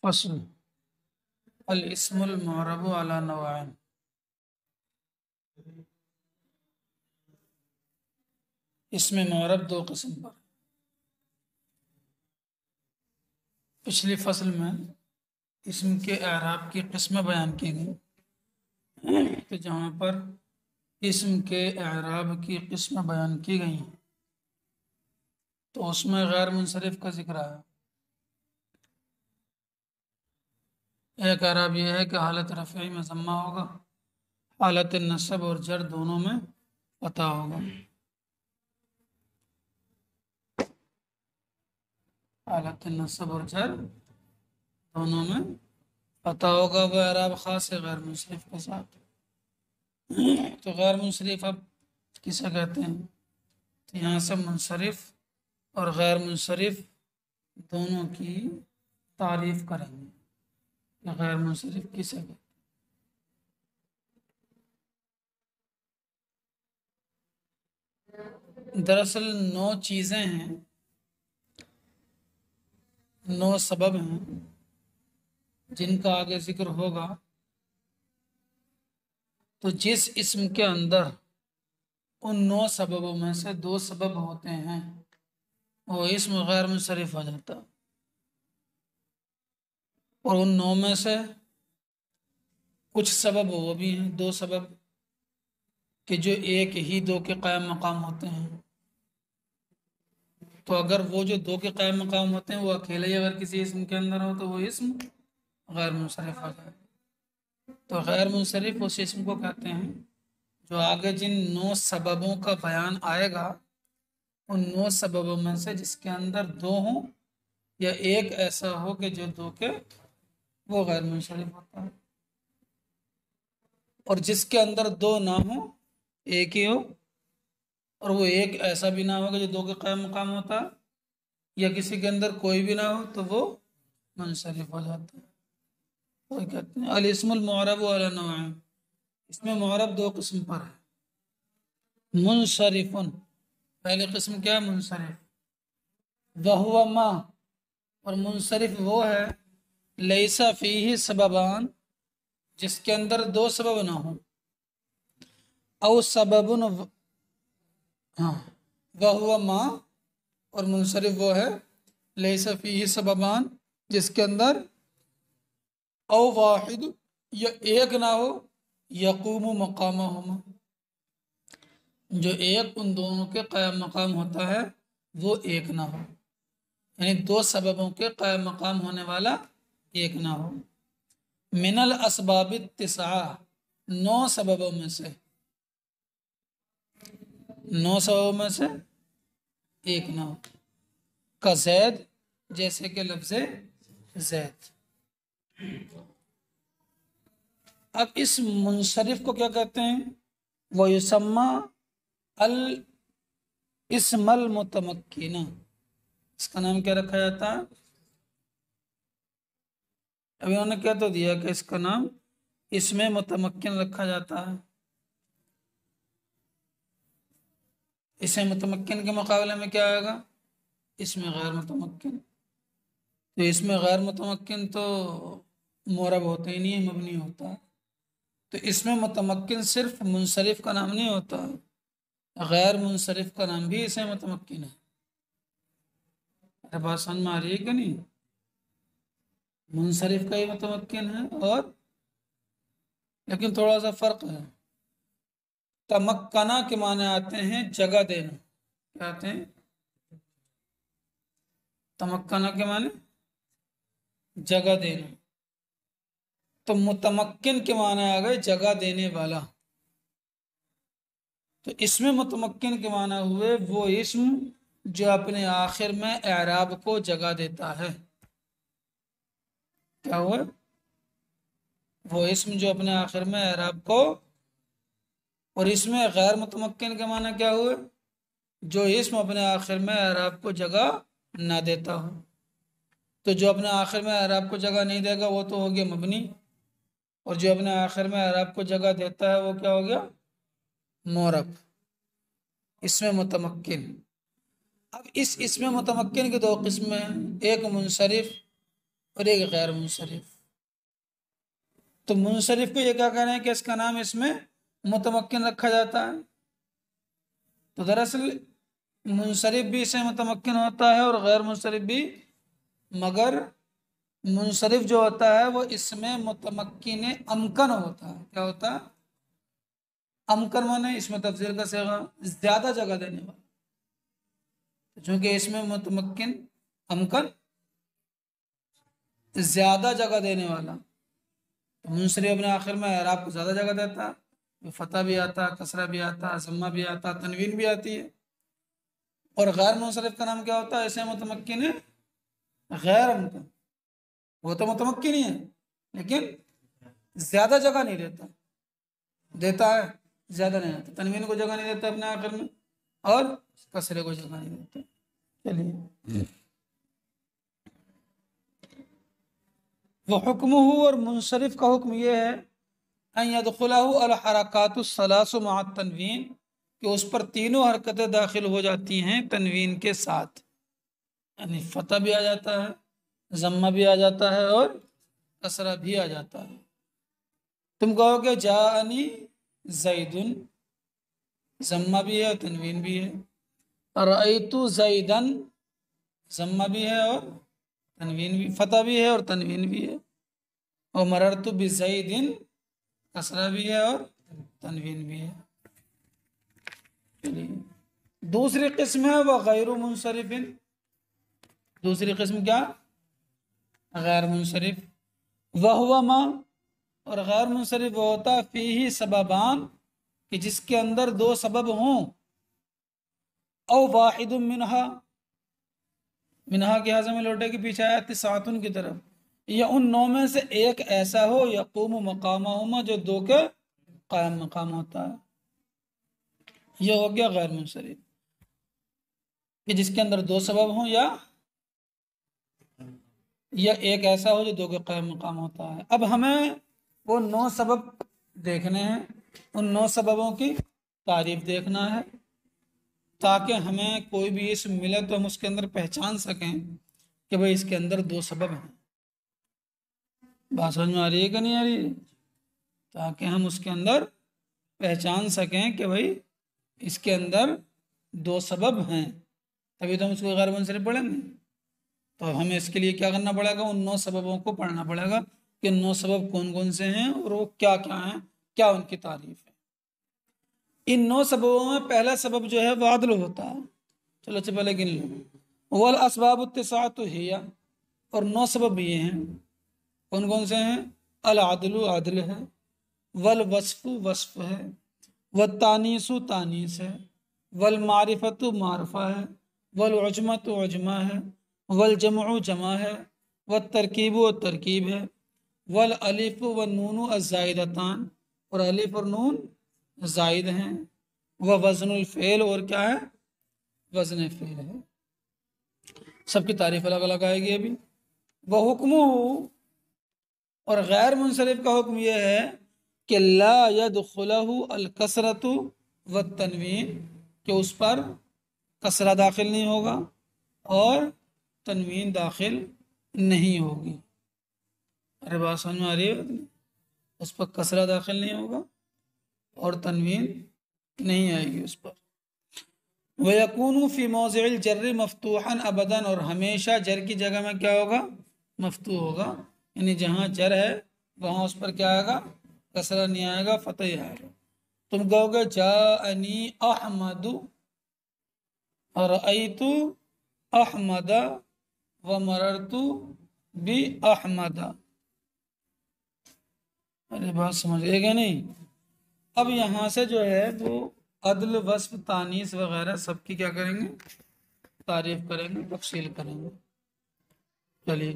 فصل الاسم المعرب على نوعین۔ اسم معرب دو قسم پر۔ پچھلی فصل میں اسم کے اعراب کی قسمیں بیان کی گئی، تو جہاں پر اسم کے اعراب کی قسمیں بیان کی گئی ہیں تو اس میں غیر منصرف کا ذکر آیا۔ ایک اعراب یہ ہے کہ حالت رفعی میں ضمہ ہوگا، حالت نصب اور جر دونوں میں فتح ہوگا۔ حالت نصب اور جر دونوں میں فتح ہوگا، وہ اعراب خاص ہے غیر منصرف کے ساتھ۔ تو غیر منصرف اب کسے کہتے ہیں؟ تو یہاں سے منصرف اور غیر منصرف دونوں کی تعریف کریں گے کہ غیر منصرف کسے کہتے ہیں۔ دراصل 9 چیزیں ہیں، 9 سبب ہیں جن کا آگے ذکر ہوگا۔ تو جس اسم کے اندر ان 9 سببوں میں سے 2 سبب ہوتے ہیں وہ اسم غیر منصرف ہو جاتا، اور ان 9 میں سے کچھ سبب وہ بھی ہیں 2 سبب کہ جو ایک ہی 2 کے قائم مقام ہوتے ہیں۔ تو اگر وہ جو 2 کے قائم مقام ہوتے ہیں وہ اکیلے ہی اگر کسی اسم کے اندر ہو تو وہ اسم غیر منصرف ہو جائے۔ تو غیر منصرف اس اسم کو کہتے ہیں جو آگے جن 9 سببوں کا بیان آئے گا ان 9 سببوں میں سے جس کے اندر 2 ہوں یا ایک ایسا ہو کہ جو 2 کے وہ غیر منصرف ہوتا ہے، اور جس کے اندر 2 نہ ہوں ایک ہی ہو، اور وہ ایک ایسا بھی نہ ہو کہ جو 2 کے قائم مقام ہوتا ہے، یا کسی کے اندر کوئی بھی نہ ہو تو وہ منصرف ہو جاتا ہے۔ وہ کہتے ہیں الاسم المعرب علی نوعین، اس میں معرب 2 قسم پر ہے۔ منصرف، پہلی قسم کیا ہے؟ منصرف۔ وہو ما، اور منصرف وہ ہے لیس فیہ سببان، جس کے اندر 2 سبب نہ ہوں، او سبب، ہاں وہو ما، اور منصرف وہ ہے لیس فیہ سببان جس کے اندر او واحد یا ایک نہ ہو یقوم مقامہما، جو ایک ان دونوں کے قائم مقام ہوتا ہے وہ ایک نہ ہو، یعنی 2 سببوں کے قائم مقام ہونے والا ایک نہ ہو۔ من الاسباب التسعہ، 9 سببوں میں سے، 9 سببوں میں سے ایک نہ ہو۔ کا زید، جیسے کہ لفظ زید۔ اب اس منصرف کو کیا کہتے ہیں؟ وہ یسمى الاسم المتمکن، اس کا نام کیا رکھا جاتا ہے؟ ابھی انہوں نے کیا تو دیا کہ اس کا نام اسم متمکن رکھا جاتا ہے۔ اسم متمکن کے مقابلے میں کیا آئے گا؟ اسم غیر متمکن۔ تو اسم غیر متمکن تو معرب ہوتا ہی نہیں ہے، مبنی ہوتا ہے۔ تو اسم متمکن صرف منصرف کا نام نہیں ہوتا، غیر منصرف کا نام بھی اسم متمکن ہے۔ بات سمجھ میں آ رہی ہے کہ نہیں؟ منصرف کا ہی متمکن ہے، اور لیکن تھوڑا سا فرق ہے۔ تمکنا کے معنی آتے ہیں جگہ دینا، کیا آتے ہیں؟ تمکنا کے معنی جگہ دینا، تو متمکن کے معنی آ گئے جگہ دینے والا۔ تو اسم متمکن کے معنی ہوئے وہ اسم جو اپنے آخر میں اعراب کو جگہ دیتا ہے۔ کیا ہوا؟ وہ اسم جو اپنے آخر میں اعراب کو، اور اس میں غیر متمکن کے معنی کیا ہوئے؟ جو اسم اپنے آخر میں اعراب کو جگہ نہ دیتا ہو۔ تو جو اپنے آخر میں اعراب کو جگہ نہیں دے گا وہ تو ہو گیا مبنی، اور جو اپنے آخر میں اعراب کو جگہ دیتا ہے وہ کیا ہو گیا؟ معرب، اسم متمکن۔ اب اس اسم متمکن کی 2 قسمیں ہیں، ایک منصرف اور ایک غیر منصرف. تو منصرف کو یہ کیا کہہ رہے ہیں کہ اس کا نام اس میں متمکن رکھا جاتا ہے. تو دراصل منصرف بھی اسے متمکن ہوتا ہے اور غیر منصرف بھی، مگر منصرف جو ہوتا ہے وہ اس میں متمکن امکن ہوتا ہے. کیا ہوتا ہے؟ امکن مانے اس میں تفضیل کا صیغہ زیادہ جگہ دینے والا. چونکہ اس میں متمکن امکن زیادہ جگہ دینے والا، تو منصرف اپنے آخر میں اعراب کو زیادہ جگہ دیتا ہے. فتح بھی آتا، کسرہ بھی آتا، ضمہ بھی آتا، تنوین بھی آتی ہے. اور غیر منصرف کا نام کیا ہوتا ہے؟ ایسے متمکن ہے غیر امکن. وہ تو متمکن ہی ہے لیکن زیادہ جگہ نہیں دیتا، دیتا ہے زیادہ نہیں دیتا. تنوین کو جگہ نہیں دیتا اپنے آخر میں اور کسرے کو جگہ نہیں دیتا. چلیے وہ حکم ہو، اور منصرف کا حکم یہ ہے ان يدخلہ الحرکات الثلاث مع التنوین، کہ اس پر تینوں حرکتیں داخل ہو جاتی ہیں تنوین کے ساتھ. یعنی فتح بھی آ جاتا ہے، ضمہ بھی آ جاتا ہے اور کسرہ بھی آ جاتا ہے. تم کہو کہ جاءنی زیدن، ضمہ بھی ہے اور تنوین بھی ہے. رأیت زیدن، ضمہ بھی ہے اور تنوین بھی، فتح بھی ہے اور تنوین بھی ہے. اور مررت بزید، کسرہ بھی ہے اور تنوین بھی ہے. دوسری قسم ہے وہ غیر منصرف. دوسری قسم کیا؟ غیر منصرف. وہو ما، اور غیر منصرف وہ ہوتا فیہ سببان، کہ جس کے اندر دو سبب ہوں. او واحد منہا، منہا کے حاضر میں لوٹے کے پیچھے آیا تسعۃ کی طرف، یا ان نو میں سے ایک ایسا ہو یقوم مقامہما، جو دو کے قائم مقام ہوتا ہے. یہ ہو گیا غیر منصرف، کہ جس کے اندر دو سبب ہوں یا ایک ایسا ہو جو دو کے قائم مقام ہوتا ہے. اب ہمیں وہ 9 سبب دیکھنے ہیں، ان 9 سببوں کی تعریف دیکھنا ہے، تاکہ ہمیں کوئی بھی اسم ملے تو ہم اس کے اندر پہچان سکیں کہ بھئی اس کے اندر 2 سبب ہیں. بات سمجھ میں آ رہی ہے کہ نہیں آ رہی ہے؟ تاکہ ہم اس کے اندر پہچان سکیں کہ بھئی اس کے اندر 2 سبب ہیں، تبھی تو ہم اس کو غیر منصرف پڑھیں گے. تو ہمیں اس کے لیے کیا کرنا پڑے گا؟ ان 9 سببوں کو پڑھنا پڑے گا کہ 9 سبب کون کون سے ہیں اور وہ کیا کیا ہیں، کیا ان کی تعریف ہے. ان 9 سببوں میں پہلا سبب جو ہے وہ عدل ہوتا ہے. چلو اچھا پہلے گن لو. والاسباب التسعۃ ہی، اور 9 سبب یہ ہیں. کون کون سے ہیں؟ العدل، عدل ہے. والوصف، وصف ہے. والتانیث، تانیث ہے. والمعرفت، معرفہ ہے. والعجمت، عجمہ ہے. والجمع، جمع ہے. والترکیب، ترکیب ہے. والالف والنون الزائدتان، اور الف اور نون زائد ہیں. ووزن الفعل، اور کیا ہے؟ وزن فعل ہے. سب کی تعریف الگ الگ آئے گی ابھی. وحکمہ، اور غیر منصرف کا حکم یہ ہے کہ لا يدخلہ الکسرۃ والتنوین، کہ اس پر کسرہ داخل نہیں ہوگا اور تنوین داخل نہیں ہوگی. ارے بات سمجھ میں آ رہی ہے؟ اس پر کسرہ داخل نہیں ہوگا اور تنوین نہیں آئے گی اس پر. وَيَكُونُ فِي مَوْضِعِ الْجَرِّ مَفْتُوحًا أَبَدًا، اور ہمیشہ جر کی جگہ میں کیا ہوگا؟ مفتوح ہوگا. یعنی جہاں جر ہے وہاں اس پر کیا آئے گا؟ کسرہ نہیں آئے گا، فتح ہی آئے گا. تم کہو گے جاءنی احمد، رأیت احمد، ومررت باحمد. ارے بات سمجھے گا نہیں؟ اب یہاں سے جو ہے وہ عدل، وصف، تانیث وغیرہ سب کی کیا کریں گے؟ تعریف کریں گے، تفصیل کریں گے. چلیے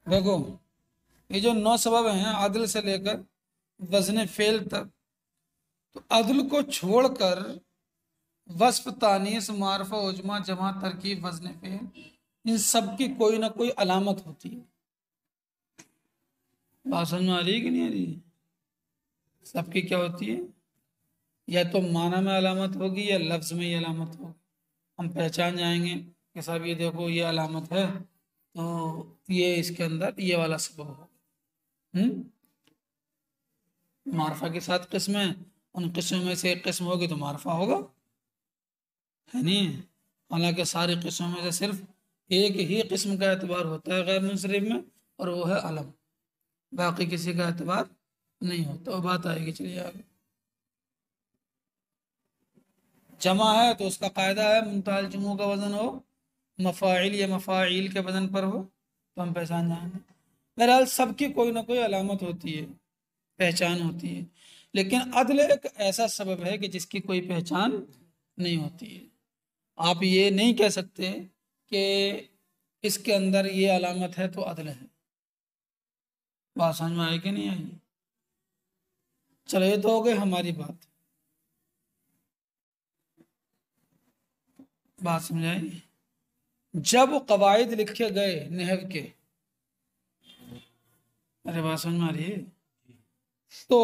دیکھو، یہ جو 9 سبب ہیں عدل سے لے کر وزن فعل تک، تو عدل کو چھوڑ کر وصف، تانیث، معرفہ، عجمہ، جمع، ترکیب، وزن فعل، ان سب کی کوئی نہ کوئی علامت ہوتی ہے. بات سمجھ میں آ رہی ہے کہ نہیں آ رہی ہے؟ سب کی کیا ہوتی ہے؟ یا تو معنی میں علامت ہوگی یا لفظ میں ہی علامت ہوگی. ہم پہچان جائیں گے کہ صاحب یہ دیکھو یہ علامت ہے تو یہ اس کے اندر یہ والا سبب ہوگا۔ معرفہ کے 7 قسمیں، ان قسموں میں سے ایک قسم ہوگی تو معرفہ ہوگا، ہے نہیں؟ حالانکہ ساری قسموں میں سے صرف ایک ہی قسم کا اعتبار ہوتا ہے غیر منصرف میں، اور وہ ہے علم، باقی کسی کا اعتبار نہیں ہوتا۔ وہ بات آئے گی، چلیے آگے۔ جمع ہے تو اس کا قاعدہ ہے منتہی الجموع کا وزن ہو، مفاعل یا مفاعیل کے وزن پر ہو تو ہم پہچان جائیں گے۔ بہرحال سب کی کوئی نہ کوئی علامت ہوتی ہے، پہچان ہوتی ہے، لیکن عدل ایک ایسا سبب ہے کہ جس کی کوئی پہچان نہیں ہوتی ہے۔ آپ یہ نہیں کہہ سکتے کہ اس کے اندر یہ علامت ہے تو عدل ہے۔ بات سمجھ میں آئی کہ نہیں آئی؟ چلو یہ تو ہو گئی ہماری بات سمجھائی۔ جب قواعد لکھے گئے نحو کے، ارے بات سمجھ میں آ رہی ہے، تو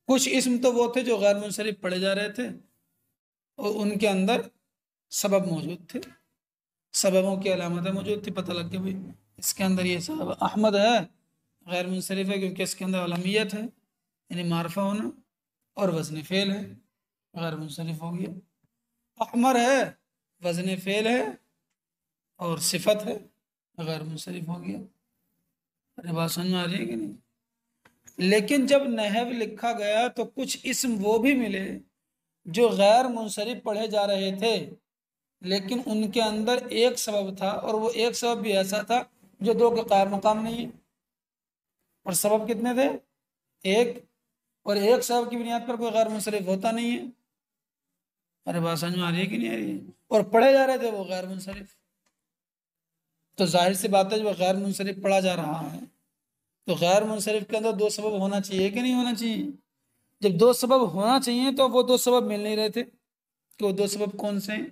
کچھ اسم تو وہ تھے جو غیر منصرف پڑھے جا رہے تھے اور ان کے اندر سبب موجود تھے، سببوں کی علامتیں موجود تھی، پتہ لگ گیا بھائی اس کے اندر یہ سبب احمد ہے، غیر منصرف ہے کیونکہ اس کے اندر علمیت ہے یعنی معرفہ ہونا، اور وزن فعل ہے، غیر منصرف ہو گیا۔ احمر ہے، وزن فعل ہے اور صفت ہے، غیر منصرف ہو گیا۔ ارے بات سمجھ میں آ رہی ہے کہ نہیں؟ لیکن جب نحو لکھا گیا تو کچھ اسم وہ بھی ملے جو غیر منصرف پڑھے جا رہے تھے، لیکن ان کے اندر ایک سبب تھا، اور وہ ایک سبب بھی ایسا تھا جو 2 کے قائم مقام نہیں ہے۔ اور سبب کتنے تھے؟ ایک، اور ایک سبب کی بنیاد پر کوئی غیر منصرف ہوتا نہیں ہے۔ ارے بات سمجھ میں آ رہی ہے کہ نہیں آ رہی ہے؟ اور پڑھے جا رہے تھے وہ غیر منصرف، تو ظاہر سی بات ہے جو غیر منصرف پڑھا جا رہا ہے تو غیر منصرف کے اندر 2 سبب ہونا چاہیے کہ نہیں ہونا چاہیے؟ جب 2 سبب ہونا چاہیے تو وہ 2 سبب مل نہیں رہے تھے، کہ وہ 2 سبب کون سے ہیں؟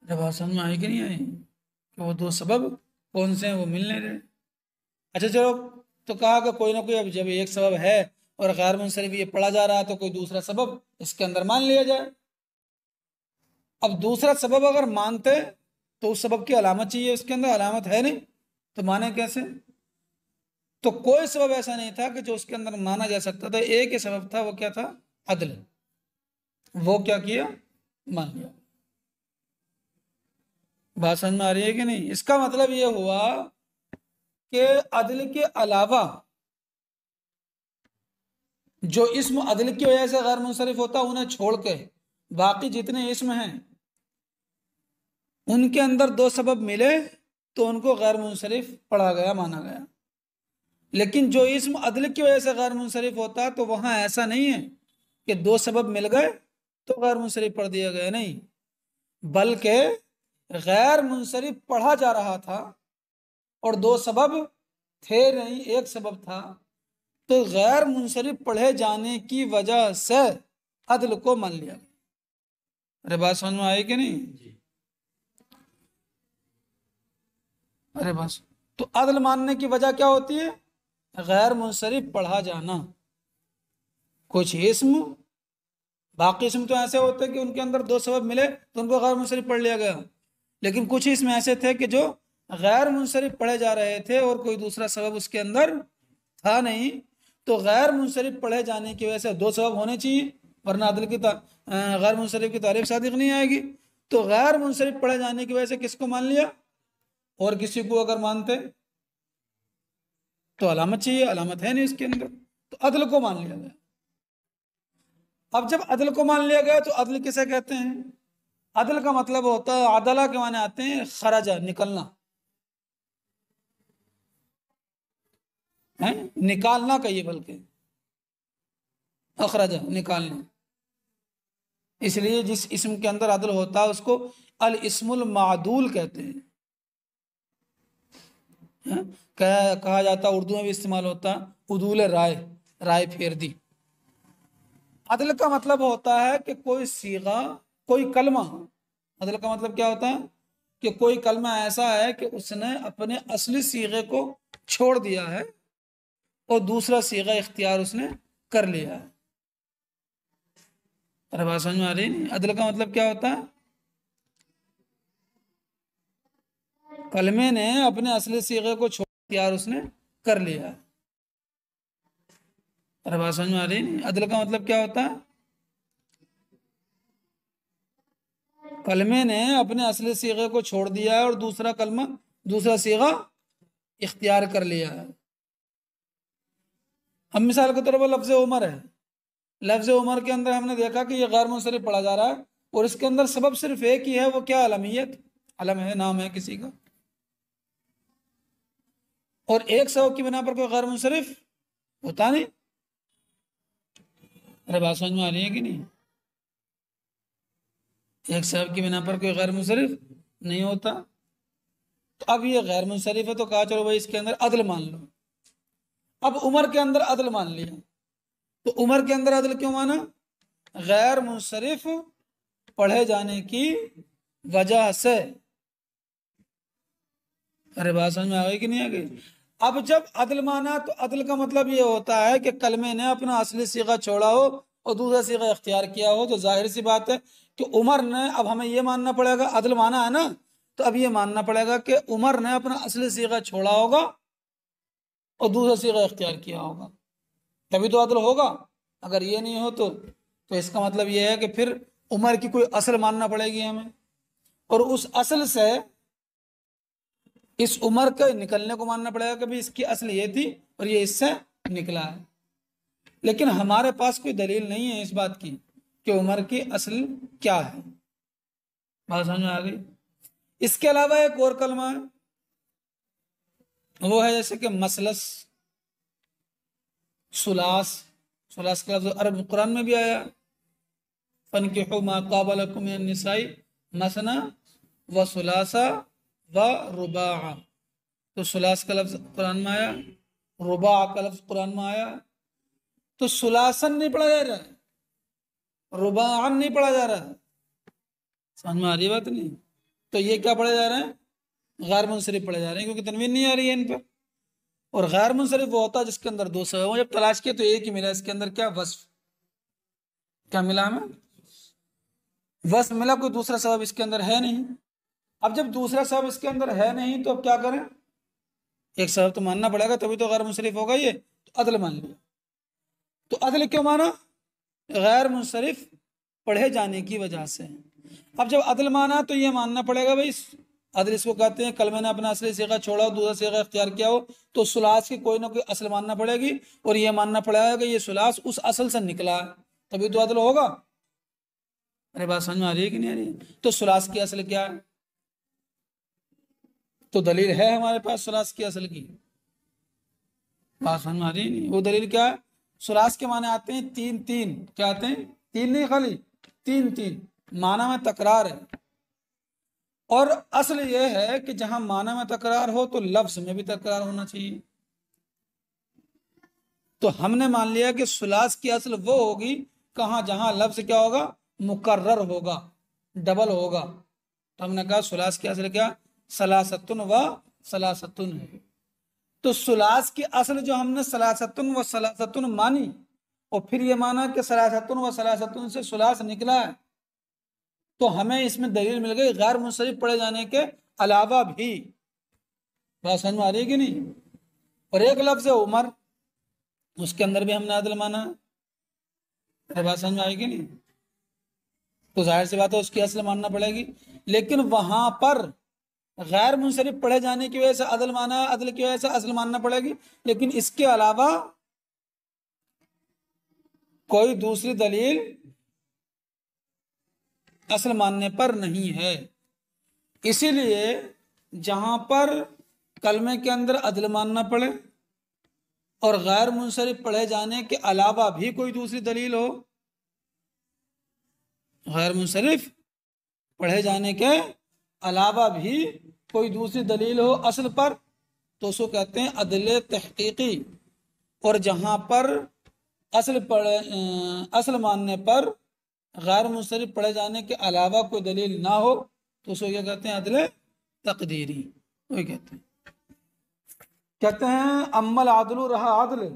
جب آسان میں آئی کہ نہیں آئی کہ وہ 2 سبب کون سے ہیں وہ مل نہیں رہے۔ اچھا چلو، تو کہا کہ کوئی نہ کوئی، اب جب ایک سبب ہے اور غیر منصرف یہ پڑھا جا رہا ہے تو کوئی دوسرا سبب اس کے اندر مان لیا جائے۔ اب دوسرا سبب اگر مانتے تو اس سبب کی علامت چاہیے، اس کے اندر علامت ہے نہیں تو مانے کیسے؟ تو کوئی سبب ایسا نہیں تھا کہ جو اس کے اندر مانا جا سکتا تھا، ایک ہی سبب تھا، وہ کیا تھا؟ عدل۔ وہ کیا کیا؟ مان لیا۔ بات سمجھ میں آ رہی ہے کہ نہیں؟ اس کا مطلب یہ ہوا کہ عدل کے علاوہ جو اسم عدل کی وجہ سے غیر منصرف ہوتا انہیں چھوڑ کے باقی جتنے اسم ہیں ان کے اندر 2 سبب ملے تو ان کو غیر منصرف پڑھا گیا، مانا گیا۔ لیکن جو اسم عدل کی وجہ سے غیر منصرف ہوتا تو وہاں ایسا نہیں ہے کہ 2 سبب مل گئے تو غیر منصرف پڑھ دیا گیا، نہیں، بلکہ غیر منصرف پڑھا جا رہا تھا اور 2 سبب تھے نہیں، ایک سبب تھا، تو غیر منصرف پڑھے جانے کی وجہ سے عدل کو مان لیا۔ ارے بات سمجھ میں آئی کہ نہیں؟ ارے بس، تو عدل ماننے کی وجہ کیا ہوتی ہے؟ غیر منصرف پڑھا جانا۔ کچھ اسم، باقی اسم تو ایسے ہوتے کہ ان کے اندر 2 سبب ملے تو ان کو غیر منصرف پڑھ لیا گیا، لیکن کچھ اسم ایسے تھے کہ جو غیر منصرف پڑھے جا رہے تھے اور کوئی دوسرا سبب اس کے اندر تھا نہیں، تو غیر منصرف پڑھے جانے کی وجہ سے 2 سبب ہونے چاہیے، ورنہ عدل کی غیر منصرف کی تعریف صادق نہیں آئے گی۔ تو غیر منصرف پڑھے جانے کی وجہ سے کس کو مان لیا؟ اور کسی کو اگر مانتے تو علامت چاہیے، علامت ہے نہیں اس کے اندر، تو عدل کو مان لیا گیا۔ اب جب عدل کو مان لیا گیا تو عدل کسے کہتے ہیں؟ عدل کا مطلب ہوتا ہے، عدلہ کے معنی آتے ہیں خرجہ، نکلنا، نکالنا کہیے، بلکہ اخرجہ، نکالنا۔ اس لیے جس اسم کے اندر عدل ہوتا ہے اس کو الاسم المعدول کہتے ہیں، کہا جاتا، اردو میں بھی استعمال ہوتا عدول رائے، رائے پھیر دی۔ عدل کا مطلب ہوتا ہے کہ کوئی صیغہ، کوئی کلمہ، عدل کا مطلب کیا ہوتا ہے کہ کوئی کلمہ ایسا ہے کہ اس نے اپنے اصلی صیغے کو چھوڑ دیا ہے اور دوسرا صیغہ اختیار اس نے کر لیا ہے۔ ارے بات سمجھ میں آ رہی نہیں؟ عدل کا مطلب کیا ہوتا ہے؟ کلمے نے اپنے اصلی صیغے کو چھوڑ اختیار اس نے کر لیا. ارے بات سمجھ میں آ رہی نہیں؟ عدل کا مطلب کیا ہوتا ہے؟ کلمے نے اپنے اصلی صیغے کو چھوڑ دیا ہے اور دوسرا کلمہ دوسرا صیغہ اختیار کر لیا ہے. ہم مثال کے طور پر لفظ عمر ہے. لفظ عمر کے اندر ہم نے دیکھا کہ یہ غیر منصرف پڑھا جا رہا ہے اور اس کے اندر سبب صرف ایک ہی ہے، وہ کیا؟ علمیت، علم ہے، نام ہے کسی کا. اور ایک سبب کی بنا پر کوئی غیر منصرف ہوتا نہیں. ارے بات سمجھ میں آ رہی ہے کہ نہیں؟ ایک سبب کی بنا پر کوئی غیر منصرف نہیں ہوتا. تو اب یہ غیر منصرف ہے تو کہا چلو بھائی اس کے اندر عدل مان لو. اب عمر کے اندر عدل مان لیا، تو عمر کے اندر عدل کیوں مانا؟ غیر منصرف پڑھے جانے کی وجہ سے. ارے بات سمجھ میں آ گئی کہ نہیں آ گئی؟ اب جب عدل مانا تو عدل کا مطلب یہ ہوتا ہے کہ کلمے نے اپنا اصلی صیغہ چھوڑا ہو اور دوسرا صیغہ اختیار کیا ہو. تو ظاہر سی بات ہے کہ عمر نے، اب ہمیں یہ ماننا پڑے گا، عدل مانا ہے نا، تو اب یہ ماننا پڑے گا کہ عمر نے اپنا اصلی صیغہ چھوڑا ہوگا اور دوسرا صیغہ اختیار کیا ہوگا، تبھی تو عدل ہوگا. اگر یہ نہیں ہو تو اس کا مطلب یہ ہے کہ پھر عمر کی کوئی اصل ماننا پڑے گی ہمیں، اور اس اصل سے اس عمر کے نکلنے کو ماننا پڑے گا کہ بھی اس کی اصل یہ تھی اور یہ اس سے نکلا ہے. لیکن ہمارے پاس کوئی دلیل نہیں ہے اس بات کی کہ عمر کی اصل کیا ہے. بات سمجھ میں آ گئی؟ اس کے علاوہ ایک اور کلمہ ہے، وہ ہے جیسے کہ مسلس، سلاس. سلاس کا لفظ عرب قرآن میں بھی آیا، فَانْكِحُوا مَا طَابَ لَكُم مِنَ النِّسَاءِ مَثْنَىٰ وَثُلَاثَ وَرُبَاعَ. تو سلاس کا لفظ قرآن میں آیا، رباع کا لفظ قرآن میں آیا. تو سلاسن نہیں پڑھا جا رہا ہے، رباعن نہیں پڑھا جا رہا ہے. سمجھ میں آ رہی بات نہیں؟ تو یہ کیا پڑھے جا رہے ہیں؟ غیر منصرف پڑھے جا رہے ہیں، کیونکہ تنوین نہیں آ رہی ہے ان پر. اور غیر منصرف وہ ہوتا ہے جس کے اندر دو سبب ہوں. جب تلاش کیا تو ایک ہی ملا، اس کے اندر کیا؟ وصف. کیا ملا ہمیں؟ وصف ملا، کوئی دوسرا سبب اس کے اندر ہے نہیں. اب جب دوسرا سبب اس کے اندر ہے نہیں تو اب کیا کریں؟ ایک سبب تو ماننا پڑے گا، تبھی تو غیر منصرف ہوگا. یہ تو عدل مان لیا. تو عدل کیوں مانا؟ غیر منصرف پڑھے جانے کی وجہ سے. اب جب عدل مانا تو یہ ماننا پڑے گا بھائی عدل اس کو کہتے ہیں کلمے نے اپنا اصلی صیغہ چھوڑا ہو، دوسرا صیغہ اختیار کیا ہو، تو سلاس کی کوئی نہ کوئی اصل ماننا پڑے گی، اور یہ ماننا پڑے گا کہ یہ سلاس اس اصل سے نکلا ہے، تبھی تو عدل ہوگا. ارے بات سمجھ میں آ رہی ہے کہ نہیں آ رہی ہے؟ تو سلاس کی اصل کیا ہے؟ تو دلیل ہے ہمارے پاس سلاس کی اصل کی. بات سمجھ میں آ رہی ہے نہیں؟ وہ دلیل کیا ہے؟ سلاس کے معنی آتے ہیں تین تین. کیا آتے ہیں؟ تین نہیں، خالی تین تین. معنی میں تکرار ہے، اور اصل یہ ہے کہ جہاں معنی میں تکرار ہو تو لفظ میں بھی تکرار ہونا چاہیے. تو ہم نے مان لیا کہ سلاس کی اصل وہ ہوگی کہاں جہاں لفظ کیا ہوگا؟ مکرر ہوگا، ڈبل ہوگا. تو ہم نے کہا سلاس کی اصل کیا؟ سلاستن و سلاستن ہے. تو سلاس کی اصل جو ہم نے سلاستن و سلاستن مانی، اور پھر یہ مانا کہ سلاستن و سلاستن سے سلاس نکلا ہے، تو ہمیں اس میں دلیل مل گئی غیر منصرف پڑھے جانے کے علاوہ بھی. بات سمجھ میں آ رہی ہے کہ نہیں؟ اور ایک لفظ ہے عمر، اس کے اندر بھی ہم نے عدل مانا. بات سمجھ میں آئے گی نہیں؟ تو ظاہر سی بات ہے اس کی اصل ماننا پڑے گی. لیکن وہاں پر غیر منصرف پڑھے جانے کی وجہ سے عدل مانا، عدل کی وجہ سے اصل ماننا پڑے گی، لیکن اس کے علاوہ کوئی دوسری دلیل اصل ماننے پر نہیں ہے. اسی لیے جہاں پر کلمے کے اندر عدل ماننا پڑے اور غیر منصرف پڑھے جانے کے علاوہ بھی کوئی دوسری دلیل ہو، غیر منصرف پڑھے جانے کے علاوہ بھی کوئی دوسری دلیل ہو اصل پر، تو اس کو کہتے ہیں عدل تحقیقی. اور جہاں پر اصل ماننے پر غیر منصرف پڑھے جانے کے علاوہ کوئی دلیل نہ ہو تو اس کو کیا کہتے ہیں؟ عدل تقدیری. وہی کہتے ہیں اما العدل، رہا عدل،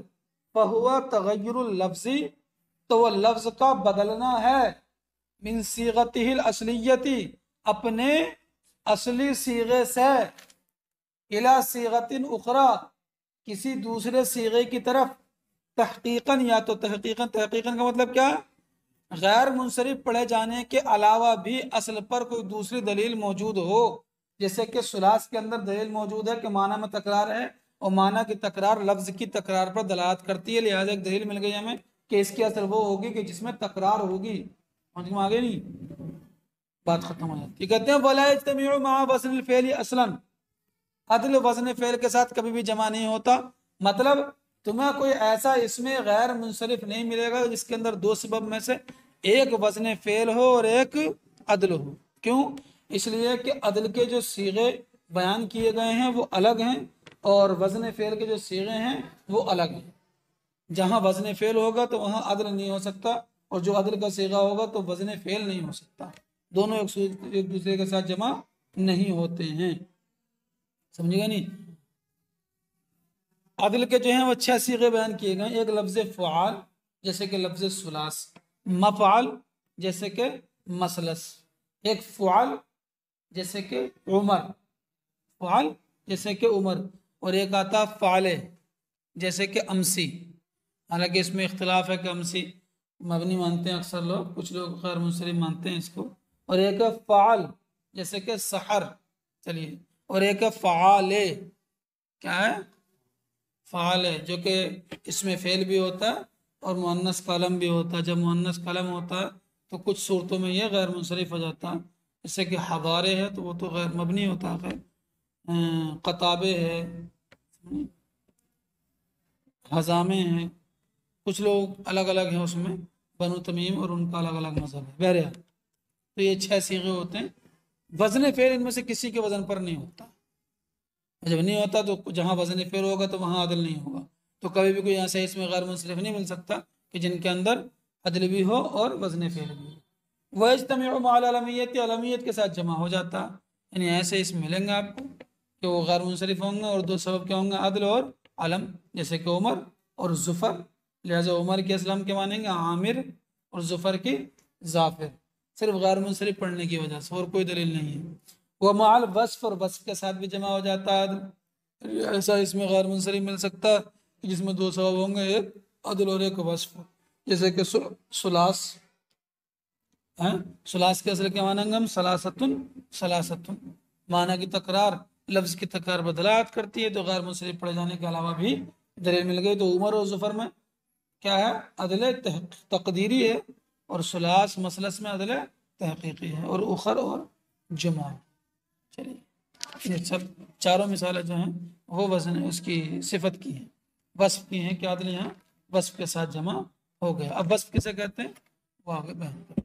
فہو تغیر اللفظی، تو وہ لفظ کا بدلنا ہے. من صیغتہ الاصلیتی، اپنے اصلی صیغے سے، الی صیغۃ اخری، کسی دوسرے صیغے کی طرف، تحقیقاً، یا تو تحقیقاً کا مطلب کیا، غیر منصرف پڑھے جانے کے علاوہ بھی اصل پر کوئی دوسری دلیل موجود ہو، جیسے کہ ثلاث کے اندر دلیل موجود ہے کہ معنی میں تکرار ہے، اور معنی کی تکرار لفظ کی تکرار پر دلالت کرتی ہے، لہذا ایک دلیل مل گئی ہمیں کہ اس کی اصل وہ ہوگی کہ جس میں تکرار ہوگی. سمجھ میں آگے نہیں، بات ختم ہو جاتی. کہتے ہیں وَلَا يَجْتَمِعُ مَعَ وَزْنِ الْفِعْلِ اصلاً، عدل وزن فعل کے ساتھ کبھی بھی جمع نہیں ہوتا. مطلب تمہیں کوئی ایسا اس میں غیر منصرف نہیں ملے گا جس کے اندر دو سبب میں سے ایک وزن فعل ہو اور ایک عدل ہو. کیوں؟ اس لیے کہ عدل کے جو صیغے بیان کیے گئے ہیں وہ الگ ہیں، اور وزن فعل کے جو صیغے ہیں وہ الگ ہیں. جہاں وزن فعل ہوگا تو وہاں عدل نہیں ہو سکتا، اور جو عدل کا صیغہ ہوگا تو وزن فعل نہیں ہو سکتا. دونوں ایک دوسرے کے ساتھ جمع نہیں ہوتے ہیں. سمجھے گا نہیں؟ عدل کے جو ہیں وہ 6 صیغے بیان کیے گئے. ایک لفظ فعال جیسے کہ لفظ ثلاث، مفعل جیسے کہ مثلث، ایک فعال جیسے کہ عمر، فعال جیسے کہ عمر، اور ایک آتا فعال جیسے کہ امسی. حالانکہ اس میں اختلاف ہے کہ امسی مبنی مانتے ہیں اکثر لوگ، کچھ لوگ غیر منصرف مانتے ہیں اس کو. اور ایک فعال جیسے کہ سحر، چلیے، اور ایک فعال، کیا ہے؟ فعال ہے، جو کہ اس میں فعل بھی ہوتا ہے اور مؤنث کلم بھی ہوتا ہے. جب مؤنث کلم ہوتا ہے تو کچھ صورتوں میں یہ غیر منصرف ہو جاتا ہے، جیسے کہ حضارے ہے تو وہ تو غیر مبنی ہوتا ہے. قطابے ہے، حزامے ہیں، کچھ لوگ الگ الگ ہیں اس میں، بنو تمیم اور ان کا الگ الگ مذہب ہے. بہرحال تو یہ 6 صیغے ہوتے ہیں. وزن فعل ان میں سے کسی کے وزن پر نہیں ہوتا. جب نہیں ہوتا تو جہاں وزن فعل ہوگا تو وہاں عدل نہیں ہوگا. تو کبھی بھی کوئی ایسا اس میں غیر منصرف نہیں مل سکتا کہ جن کے اندر عدل بھی ہو اور وزن فعل بھی ہو. وَيَجْتَمِعُ مَعَ الْعَلَمِيَّةِ، علمیت کے ساتھ جمع ہو جاتا. یعنی ایسے اس ملیں گے آپ کو کہ وہ غیر منصرف ہوں گے، اور دو سبب کیا ہوں گے، عدل اور علم، جیسے کہ عمر اور ظفر. لہٰذا عمر کے اسلام کے مانیں گے عامر، اور ظفر کی ظافر، صرف غیر منصرف پڑھنے کی وجہ سے، اور کوئی دلیل نہیں ہے. وہ مال وصف، اور وصف کے ساتھ بھی جمع ہو جاتا ہے. ایسا اس میں غیر منصرف مل سکتا ہے جس میں دو سبب ہوں گے، ایک عدل اور ایک وصف. جیسے کہ ثلاث، ثلاث کے اصل کیا مانیں گے ہم، ثلاثتن، معنی کی تکرار لفظ کی تکرار بدلات کرتی ہے، تو غیر منصرف پڑھے جانے کے علاوہ بھی دلیل مل گئی. تو عمر اور ظفر میں کیا ہے، عدل تقدیری ہے، اور ثلاث مثلث میں عدل تحقیقی ہے، اور اخر اور جمع. چلیے، یہ سب چاروں مثالیں جو ہیں وہ وزن اس کی صفت کی ہیں، وصف کی ہیں کہ عدل یہاں وصف کے ساتھ جمع ہو گیا. اب وصف کسے کہتے ہیں وہ آگے بیان کریں.